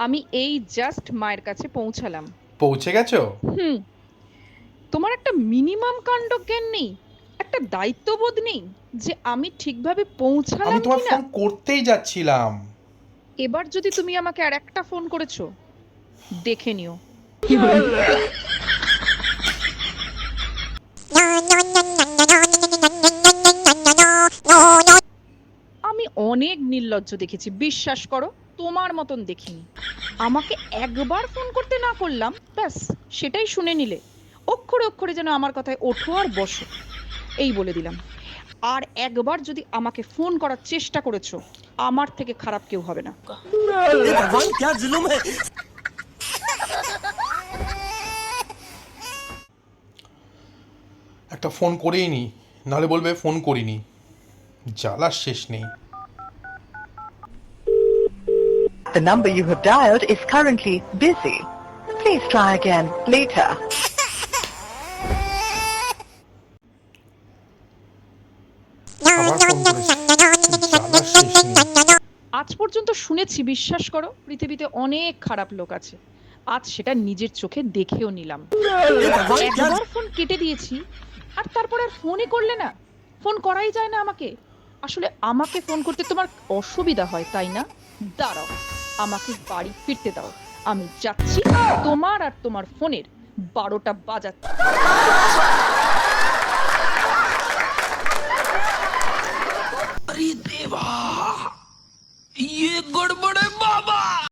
আমি এই জাস্ট মায়ের কাছে পৌঁছালাম। পৌঁছে গেছো? হুম। তোমার একটা মিনিমাম কাণ্ডজ্ঞান নেই, একটা দায়িত্ববোধ নেই যে আমি ঠিকভাবে আমি পৌঁছালাম তোমার কিনা। ফোন করতেই যাচ্ছিলাম। এবার যদি তুমি আমাকে আর একটা ফোন করেছো, দেখে নিও। আমি অনেক নির্লজ্জ দেখেছি, বিশ্বাস করো, তোমার মতন দেখিনি। আমাকে একবার ফোন করতে না করলাম, ব্যাস সেটাই শুনে নিলে, অক্ষরে অক্ষরে যেন আমার কথায় ওঠো আর বসো, এই বলে দিলাম। আর একবার যদি আমাকে ফোন করার চেষ্টা করেছো, আমার থেকে খারাপ কেউ হবে না। ये भगवान क्या जुल्म है। একটা ফোন করেই নি, নাহলে বলবে ফোন করিনি। জ্বালার শেষ নেই। The number you have dialed is currently busy. Please try again later. আবার ফোন করেছি, জ্বালার শেষ নেই। আজ পর্যন্ত শুনেছি, বিশ্বাস করো, পৃথিবীতে অনেক খারাপ লোক আছে। আজ সেটা নিজের চোখে দেখেও নিলাম। ये भगवान क्या একবার ফোন কেটে দিয়েছি, আর তারপর আর ফোনই করলে না। ফোন করাই যায় না আমাকে। আসলে আমাকে ফোন করতে তোমার অসুবিধা হয়, তাই না? দাঁড়াও, আমাকে বাড়ি ফিরতে দাও। আমি যাচ্ছি, তোমার আর তোমার ফোনের 12টা বাজাচ্ছি। अरे देवा, ये गड़बड़ है।